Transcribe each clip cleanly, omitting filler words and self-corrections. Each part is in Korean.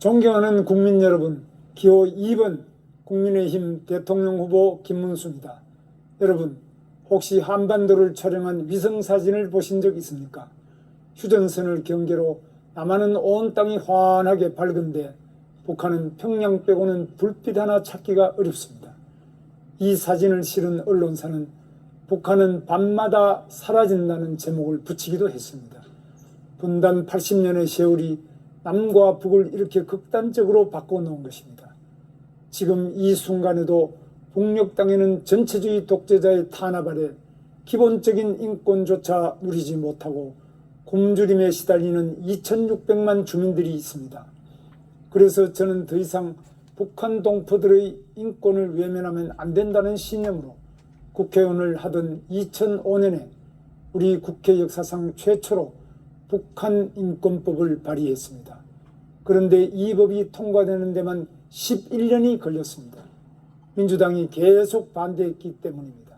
존경하는 국민 여러분, 기호 2번 국민의힘 대통령 후보 김문수입니다. 여러분, 혹시 한반도를 촬영한 위성사진을 보신 적 있습니까? 휴전선을 경계로 남한은 온 땅이 환하게 밝은데 북한은 평양 빼고는 불빛 하나 찾기가 어렵습니다. 이 사진을 실은 언론사는 북한은 밤마다 사라진다는 제목을 붙이기도 했습니다. 분단 80년의 세월이 남과 북을 이렇게 극단적으로 바꿔놓은 것입니다. 지금 이 순간에도 북녘 땅에는 전체주의 독재자의 탄압 아래 기본적인 인권조차 누리지 못하고 굶주림에 시달리는 2600만 주민들이 있습니다. 그래서 저는 더 이상 북한 동포들의 인권을 외면하면 안 된다는 신념으로 국회의원을 하던 2005년에 우리 국회 역사상 최초로 북한 인권법을 발의했습니다. 그런데 이 법이 통과되는 데만 11년이 걸렸습니다. 민주당이 계속 반대했기 때문입니다.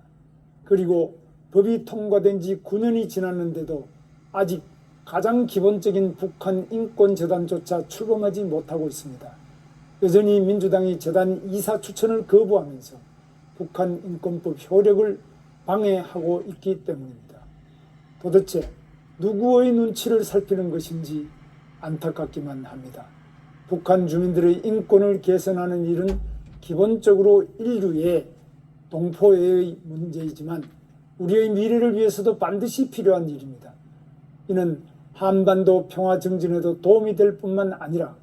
그리고 법이 통과된 지 9년이 지났는데도 아직 가장 기본적인 북한 인권재단조차 출범하지 못하고 있습니다. 여전히 민주당이 재단 이사 추천을 거부하면서 북한 인권법 효력을 방해하고 있기 때문입니다. 도대체 누구의 눈치를 살피는 것인지 안타깝기만 합니다. 북한 주민들의 인권을 개선하는 일은 기본적으로 인류의 동포의 문제이지만 우리의 미래를 위해서도 반드시 필요한 일입니다. 이는 한반도 평화 정진에도 도움이 될 뿐만 아니라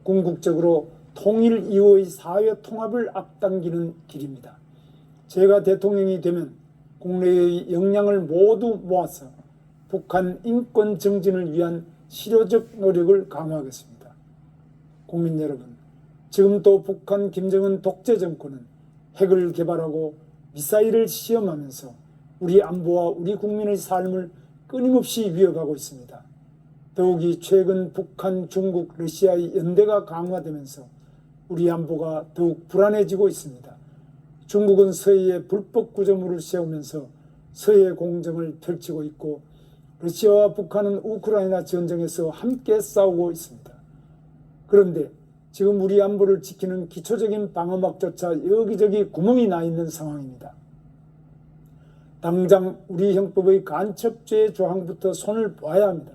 궁극적으로 통일 이후의 사회 통합을 앞당기는 길입니다. 제가 대통령이 되면 국내의 역량을 모두 모아서 북한 인권 정진을 위한 실효적 노력을 강화하겠습니다. 국민 여러분, 지금 또 북한 김정은 독재 정권은 핵을 개발하고 미사일을 시험하면서 우리 안보와 우리 국민의 삶을 끊임없이 위협하고 있습니다. 더욱이 최근 북한, 중국, 러시아의 연대가 강화되면서 우리 안보가 더욱 불안해지고 있습니다. 중국은 서해에 불법 구조물을 세우면서 서해 공정을 펼치고 있고 러시아와 북한은 우크라이나 전쟁에서 함께 싸우고 있습니다. 그런데 지금 우리 안보를 지키는 기초적인 방어막조차 여기저기 구멍이 나 있는 상황입니다. 당장 우리 형법의 간첩죄 조항부터 손을 봐야 합니다.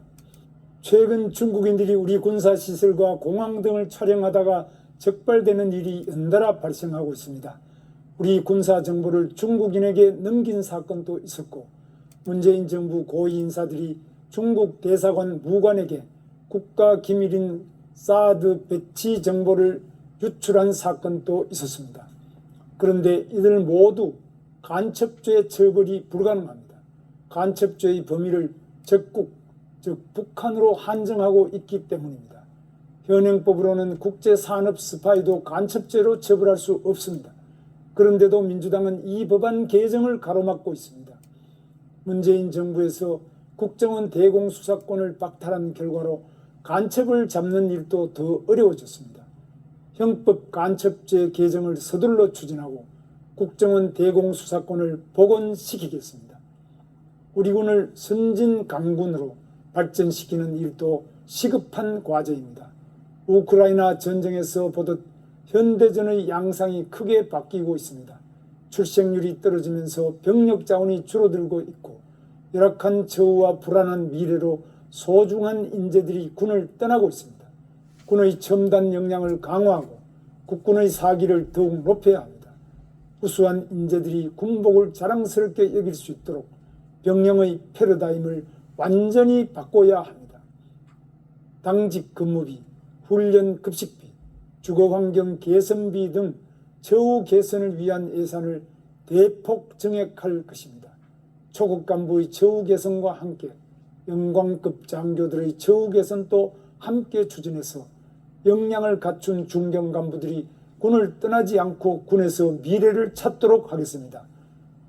최근 중국인들이 우리 군사시설과 공항 등을 촬영하다가 적발되는 일이 연달아 발생하고 있습니다. 우리 군사 정보를 중국인에게 넘긴 사건도 있었고 문재인 정부 고위 인사들이 중국 대사관 무관에게 국가기밀인 사드 배치 정보를 유출한 사건도 있었습니다. 그런데 이들 모두 간첩죄 처벌이 불가능합니다. 간첩죄의 범위를 적국, 즉 북한으로 한정하고 있기 때문입니다. 현행법으로는 국제산업 스파이도 간첩죄로 처벌할 수 없습니다. 그런데도 민주당은 이 법안 개정을 가로막고 있습니다. 문재인 정부에서 국정원 대공수사권을 박탈한 결과로 간첩을 잡는 일도 더 어려워졌습니다. 형법 간첩죄 개정을 서둘러 추진하고 국정원 대공수사권을 복원시키겠습니다. 우리 군을 선진 강군으로 발전시키는 일도 시급한 과제입니다. 우크라이나 전쟁에서 보듯 현대전의 양상이 크게 바뀌고 있습니다. 출생률이 떨어지면서 병력 자원이 줄어들고 있고 열악한 처우와 불안한 미래로 소중한 인재들이 군을 떠나고 있습니다. 군의 첨단 역량을 강화하고 국군의 사기를 더욱 높여야 합니다. 우수한 인재들이 군복을 자랑스럽게 여길 수 있도록 병영의 패러다임을 완전히 바꿔야 합니다. 당직 근무비, 훈련 급식비, 주거환경 개선비 등 처우 개선을 위한 예산을 대폭 증액할 것입니다. 초급 간부의 처우 개선과 함께 영광급 장교들의 처우 개선도 함께 추진해서 역량을 갖춘 중견 간부들이 군을 떠나지 않고 군에서 미래를 찾도록 하겠습니다.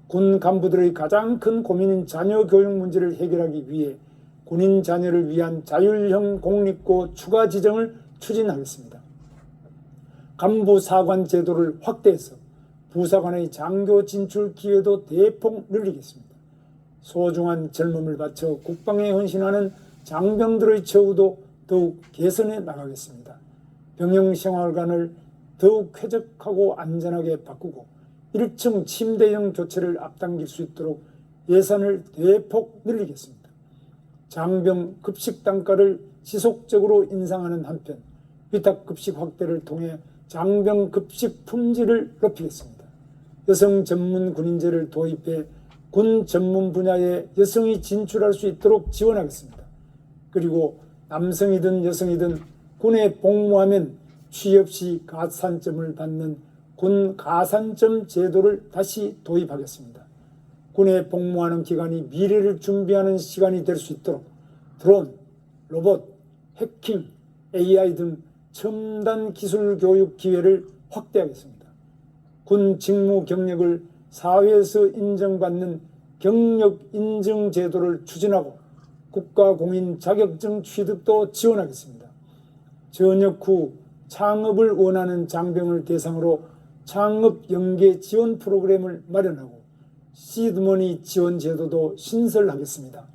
군 간부들의 가장 큰 고민인 자녀 교육 문제를 해결하기 위해 군인 자녀를 위한 자율형 공립고 추가 지정을 추진하겠습니다. 간부 사관 제도를 확대해서 부사관의 장교 진출 기회도 대폭 늘리겠습니다. 소중한 젊음을 바쳐 국방에 헌신하는 장병들의 처우도 더욱 개선해 나가겠습니다. 병영생활관을 더욱 쾌적하고 안전하게 바꾸고 1층 침대형 교체를 앞당길 수 있도록 예산을 대폭 늘리겠습니다. 장병 급식 단가를 지속적으로 인상하는 한편 위탁급식 확대를 통해 장병 급식 품질을 높이겠습니다. 여성 전문 군인제를 도입해 군 전문 분야에 여성이 진출할 수 있도록 지원하겠습니다. 그리고 남성이든 여성이든 군에 복무하면 취업 시 가산점을 받는 군 가산점 제도를 다시 도입하겠습니다. 군에 복무하는 기간이 미래를 준비하는 시간이 될 수 있도록 드론, 로봇, 해킹, AI 등 첨단 기술 교육 기회를 확대하겠습니다. 군 직무 경력을 사회에서 인정받는 경력 인증 제도를 추진하고 국가공인 자격증 취득도 지원하겠습니다. 전역 후 창업을 원하는 장병을 대상으로 창업 연계 지원 프로그램을 마련하고 시드머니 지원 제도도 신설하겠습니다.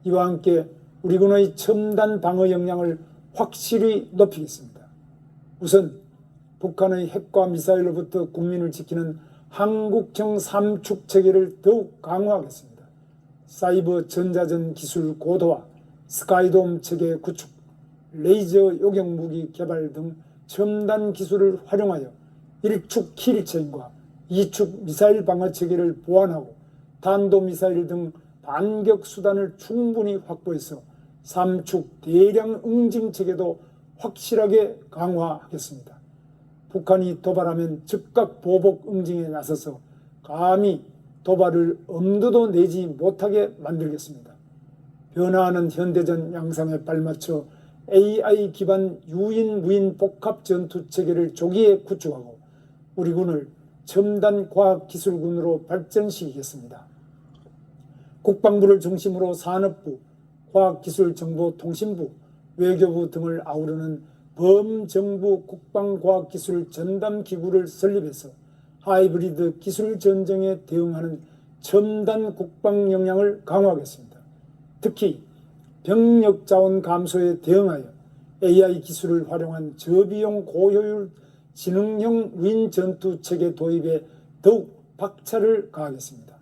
이와 함께 우리 군의 첨단 방어 역량을 확실히 높이겠습니다. 우선 북한의 핵과 미사일로부터 국민을 지키는 한국형 삼축 체계를 더욱 강화하겠습니다. 사이버 전자전 기술 고도화, 스카이돔 체계 구축, 레이저 요격 무기 개발 등 첨단 기술을 활용하여 1축 킬체인과 2축 미사일 방어 체계를 보완하고 탄도미사일 등 반격 수단을 충분히 확보해서 3축 대량 응징 체계도 확실하게 강화하겠습니다. 북한이 도발하면 즉각 보복 응징에 나서서 감히 도발을 엄두도 내지 못하게 만들겠습니다. 변화하는 현대전 양상에 발맞춰 AI 기반 유인 무인 복합 전투 체계를 조기에 구축하고 우리 군을 첨단 과학기술군으로 발전시키겠습니다. 국방부를 중심으로 산업부, 과학기술정보통신부, 외교부 등을 아우르는 범정부 국방과학기술 전담기구를 설립해서 하이브리드 기술 전쟁에 대응하는 첨단 국방 역량을 강화하겠습니다. 특히 병력 자원 감소에 대응하여 AI 기술을 활용한 저비용 고효율 지능형 무인 전투 체계 도입에 더욱 박차를 가하겠습니다.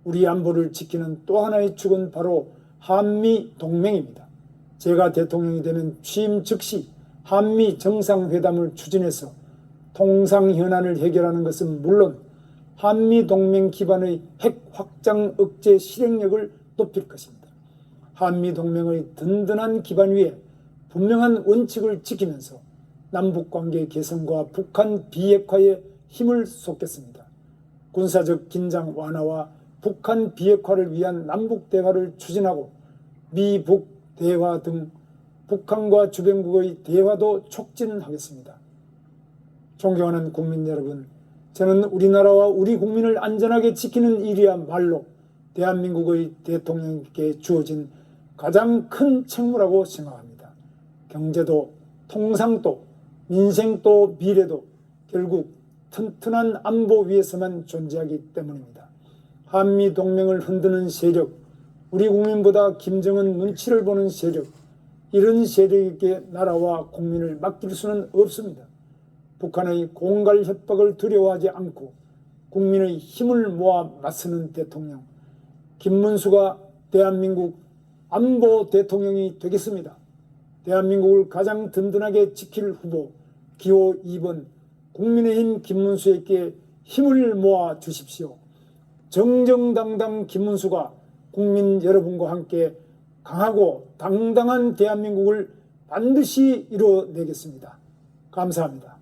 우리 안보를 지키는 또 하나의 축은 바로 한미 동맹입니다. 제가 대통령이 되면 취임 즉시 한미 정상회담을 추진해서 통상 현안을 해결하는 것은 물론 한미 동맹 기반의 핵 확장 억제 실행력을 높일 것입니다. 한미 동맹의 든든한 기반 위에 분명한 원칙을 지키면서 남북관계 개선과 북한 비핵화에 힘을 쏟겠습니다. 군사적 긴장 완화와 북한 비핵화를 위한 남북 대화를 추진하고 미북 대화 등 북한과 주변국의 대화도 촉진하겠습니다. 존경하는 국민 여러분, 저는 우리나라와 우리 국민을 안전하게 지키는 일이야말로 대한민국의 대통령께 주어진 가장 큰 책무라고 생각합니다. 경제도 통상도 민생도 미래도 결국 튼튼한 안보 위에서만 존재하기 때문입니다. 한미동맹을 흔드는 세력, 우리 국민보다 김정은 눈치를 보는 세력, 이런 세력에게 나라와 국민을 맡길 수는 없습니다. 북한의 공갈 협박을 두려워하지 않고 국민의 힘을 모아 맞서는 대통령, 김문수가 대한민국 안보 대통령이 되겠습니다. 대한민국을 가장 든든하게 지킬 후보 기호 2번 국민의힘 김문수에게 힘을 모아 주십시오. 정정당당 김문수가 국민 여러분과 함께 강하고 당당한 대한민국을 반드시 이뤄내겠습니다. 감사합니다.